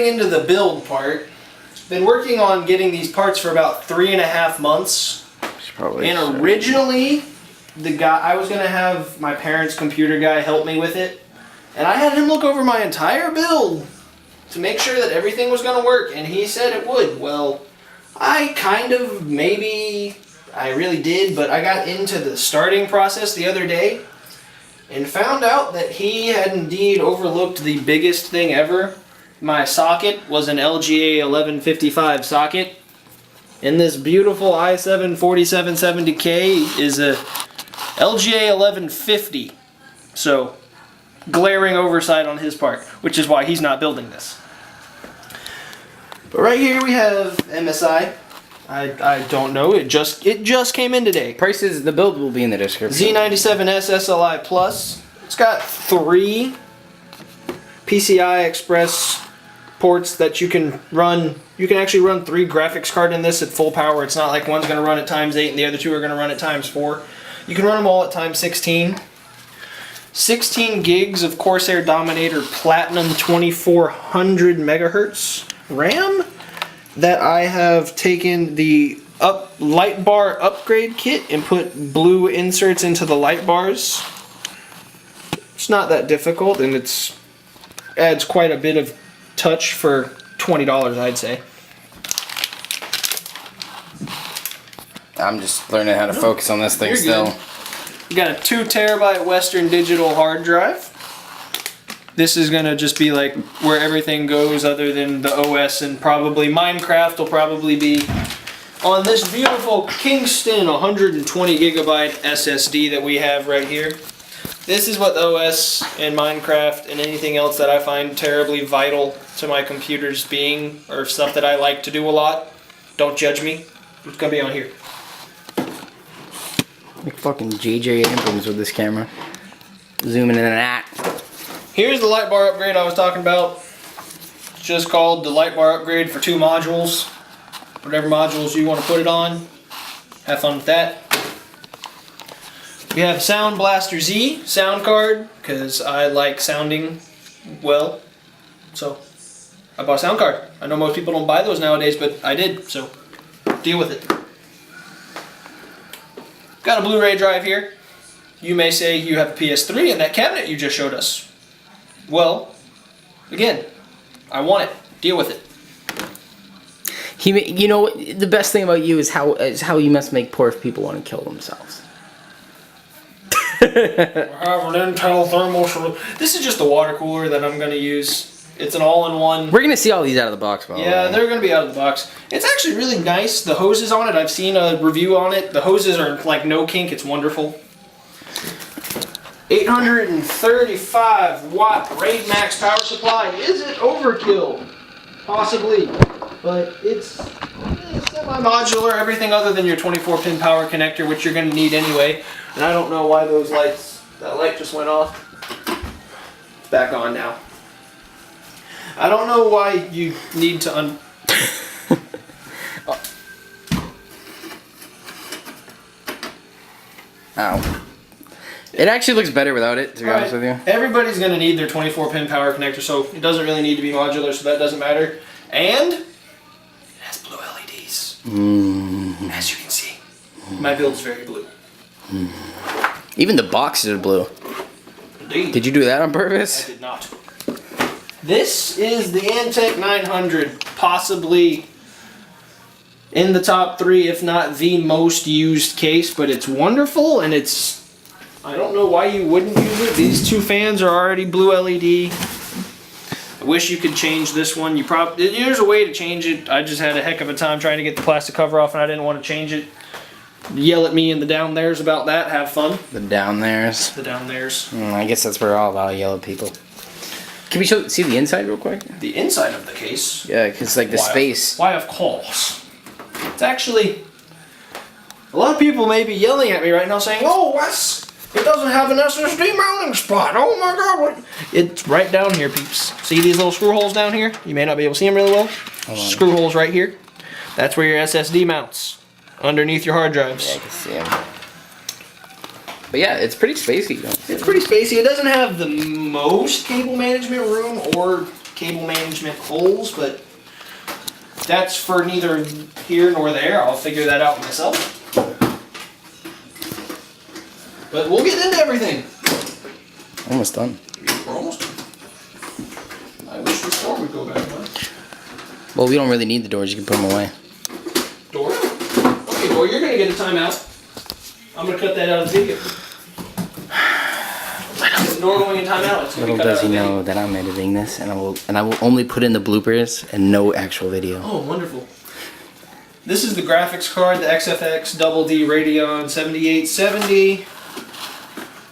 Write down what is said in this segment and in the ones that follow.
getting into the build part, been working on getting these parts for about 3.5 months. And originally, I was gonna have my parents' computer guy help me with it, and I had him look over my entire build to make sure that everything was gonna work, and he said it would. Well, I really did, but I got into the starting process the other day and found out that he had indeed overlooked the biggest thing ever. My socket was an LGA 1155 socket, and this beautiful i7 4770K is a LGA 1150. So, glaring oversight on his part, which is why he's not building this. But right here we have MSI. I don't know. It just came in today. Prices, the build will be in the description. Z97S SLI Plus. It's got 3 PCI Express ports that you can run. You can actually run 3 graphics cards in this at full power. It's not like one's going to run at ×8 and the other 2 are going to run at ×4. You can run them all at ×16. 16 gigs of Corsair Dominator Platinum 2400 megahertz RAM that I have taken the light bar upgrade kit and put blue inserts into the light bars. It's not that difficult, and it adds quite a bit of touch for $20, I'd say. I'm just learning how to focus on this thing still. Good. You got a 2 terabyte Western Digital hard drive. This is gonna just be like where everything goes other than the OS, and probably Minecraft will probably be on this beautiful Kingston 120 gigabyte SSD that we have right here. This is what the OS and Minecraft and anything else that I find terribly vital to my computers being, or stuff that I like to do a lot. Don't judge me. It's gonna be on here. Like fucking JJ Abrams with this camera. Zooming in and out. Here's the light bar upgrade I was talking about. It's just called the light bar upgrade for 2 modules. Whatever modules you want to put it on. Have fun with that. We have Sound Blaster Z sound card, because I like sounding well. So I bought a sound card. I know most people don't buy those nowadays, but I did, so deal with it. Got a Blu-ray drive here. You may say you have a PS3 in that cabinet you just showed us. Well, again, I want it. Deal with it. You know, the best thing about you is how you must make poor people want to kill themselves. I have an Intel thermal solution. This is just the water cooler that I'm going to use. It's an all-in-one. We're going to see all these out of the box, by the way. Yeah, they're going to be out of the box. It's actually really nice. The hoses on it, I've seen a review on it. The hoses are like no kink. It's wonderful. 835 watt Raid Max power supply. Is it overkill? Possibly. But it's semi-modular, everything other than your 24-pin power connector, which you're going to need anyway. And I don't know why those lights, that light just went off. It's back on now. I don't know why you need to Ow. It actually looks better without it, to be honest with you. Everybody's going to need their 24-pin power connector, so it doesn't really need to be modular, so that doesn't matter. And it has blue LEDs. As you can see, my build's very blue. Even the boxes are blue. Indeed. Did you do that on purpose? I did not. This is the Antec 900, possibly in the top 3, if not the most used case, but it's wonderful, and it's, I don't know why you wouldn't use it. These 2 fans are already blue LED. I wish you could change this one. There's a way to change it. I just had a heck of a time trying to get the plastic cover off, and I didn't want to change it. Yell at me in the down there's about that. Have fun. The down there's. The down there's. I guess that's where all about yellow people. Can we see the inside real quick? The inside of the case? Yeah, because like the space. Why, of course. It's actually... A lot of people may be yelling at me right now saying, "Oh, Wes, it doesn't have an SSD mounting spot. Oh my God." What? It's right down here, peeps. See these little screw holes down here? You may not be able to see them really well. Screw holes right here. That's where your SSD mounts. Underneath your hard drives. Yeah, I can see them. But yeah, it's pretty spacey though. It's pretty spacey. It doesn't have the most cable management room or cable management holes, but that's for neither here nor there. I'll figure that out myself. But we'll get into everything. Almost done. We're almost done. I wish this door would go back, huh? Well, we don't really need the doors. You can put them away. Door? Okay, door, you're gonna get a timeout. I'm gonna cut that out of the video. The door going in timeout. It's gonna Little be cut does out he of the video. know that I'm editing this, and I will only put in the bloopers and no actual video. Oh, wonderful. This is the graphics card, the XFX Double D Radeon 7870.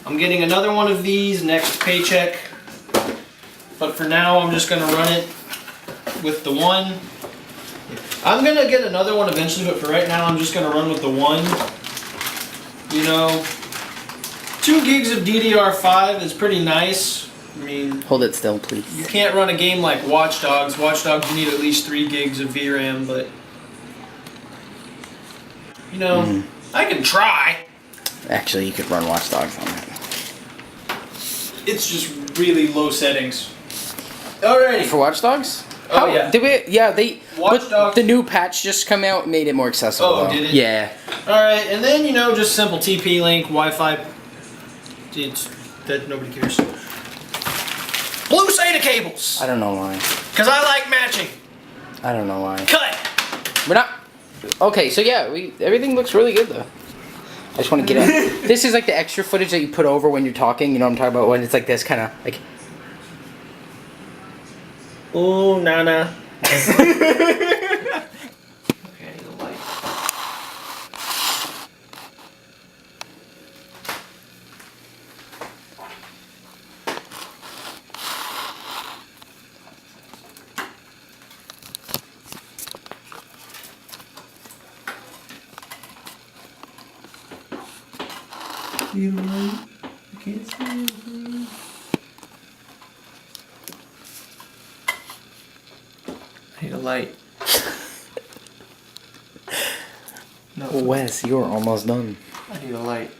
I'm getting another one of these next paycheck. But for now, I'm just going to run it with the one. I'm going to get another one eventually, but for right now, I'm just going to run with the one. You know, 2 gigs of DDR5 is pretty nice. I mean, Hold it still, please. you can't run a game like Watch Dogs. Watch Dogs, you need at least 3 gigs of VRAM, but you know, I can try. Actually, you could run Watch Dogs on that. It's just really low settings. Alrighty. For Watch Dogs? Oh, yeah. Did we? Yeah, they. Watch but Dogs- the new patch just come out, and made it more accessible. Oh, though. did it? Yeah. Alright, and then, you know, just simple TP-Link, Wi-Fi. It's that nobody cares. Blue SATA cables! I don't know why. Because I like matching. I don't know why. Cut! We're not. Okay, so yeah, everything looks really good though. I just want to get it. This is like the extra footage that you put over when you're talking. You know what I'm talking about? When it's like this kind of like. Ooh, Nana. Okay, the light. You light? I can't see anything. I need a light. No, Wes, you're almost done. I need a light.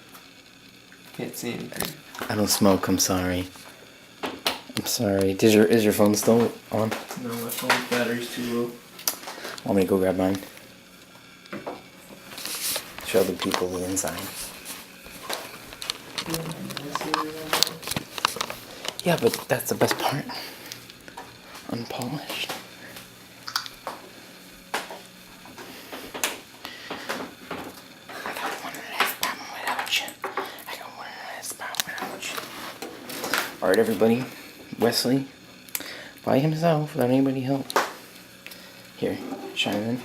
Can't see anything. I don't smoke. I'm sorry. I'm sorry. Is your phone still on? No, my phone's battery's too low. Want me to go grab mine? Show the people the inside. Yeah, but that's the best part. Unpolished. I got 1.5 pound without you. I got 1.5 pound without you. Alright, everybody. Wesley, by himself, without anybody help. Here, chime in.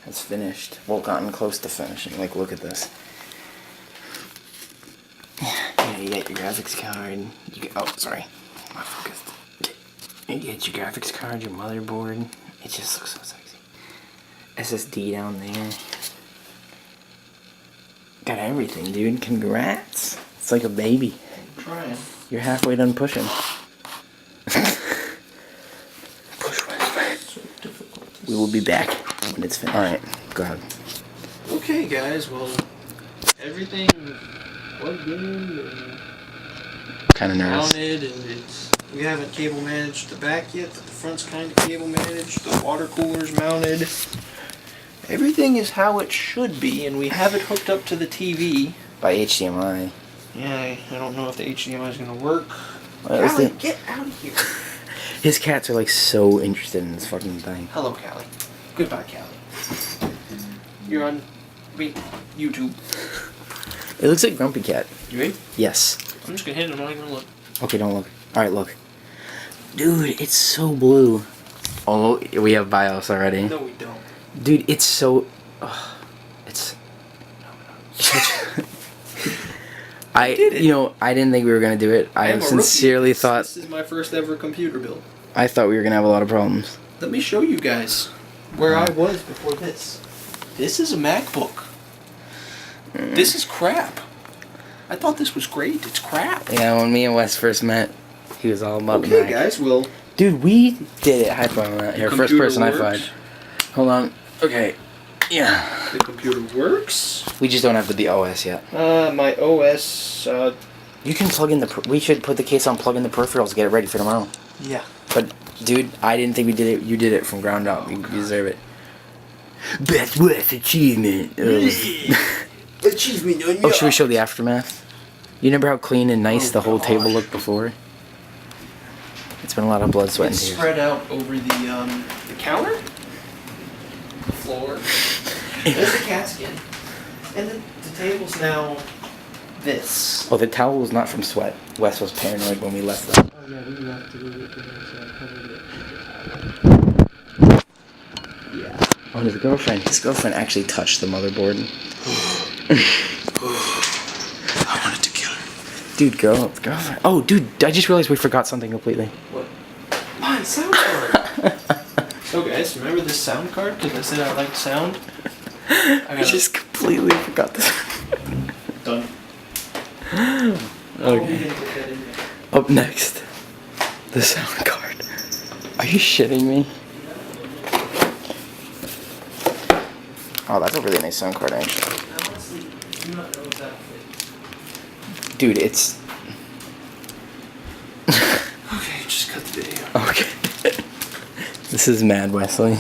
It's finished. Well, gotten close to finishing. Like, look at this. Yeah, you get your graphics card. You get, oh, sorry. Not focused. You get your graphics card, your motherboard. It just looks so sexy. SSD down there. Got everything, dude. Congrats. It's like a baby. I'm trying. You're halfway done pushing. Push Wesley. So difficult. We will be back when it's finished. Alright, go ahead. Okay, guys. Well, everything plugged in and Kind of nervous. mounted, and we haven't cable managed the back yet, but the front's kind of cable managed. The water cooler's mounted. Everything is how it should be, and we have it hooked up to the TV. By HDMI. Yeah, I don't know if the HDMI is going to work. Well, let's Callie, see. get out of here. His cats are like so interested in this fucking thing. Hello, Callie. Goodbye, Callie. You're on YouTube. It looks like Grumpy Cat. You ready? Yes. I'm just going to hit it. I'm not even going to look. Okay, don't look. Alright, look. Dude, it's so blue. Oh, we have BIOS already. No, we don't. Dude, it's so... it's... I did it. You know, I didn't think we were gonna do it. I am a sincerely rookie. thought... This is my first ever computer build. I thought we were gonna have a lot of problems. Let me show you guys where I was before this. This is a MacBook. This is crap. I thought this was great. It's crap. Yeah, when me and Wes first met, he was all about Okay, Mac. guys. Well, Dude, we did it. High five on that. Here, first computer person high works. five. Hold on. Okay. Yeah. The computer works. We just don't have the OS yet. My OS. You can plug in the... we should put the case on, plug in the peripherals, get it ready for tomorrow. Yeah. But dude, I didn't think we did it. You did it from ground up. You deserve it. Best West achievement. Achievement on Oh, should we show the aftermath? You remember how clean and nice the whole table looked before? It's been a lot of blood, sweat, and It's tears. spread out over the counter, the floor. There's the cat skin, and the table's now this. Oh, the towel was not from sweat. Wes was paranoid when we left them. Oh yeah, we left a little bit there, so I covered it. Yeah. Oh, his girlfriend actually touched the motherboard. I wanted to kill her. Dude, girlfriend. Oh, dude, I just realized we forgot something completely. What? My sound card. So guys, remember this sound card? Because I said I liked sound. I just completely forgot this. Done. Okay. Up next, the sound card. Are you shitting me? Oh, that's a really nice sound card, actually. I honestly do not know if that fits. Dude, it's... Okay, just cut the video. Okay. This is Mad Wesley.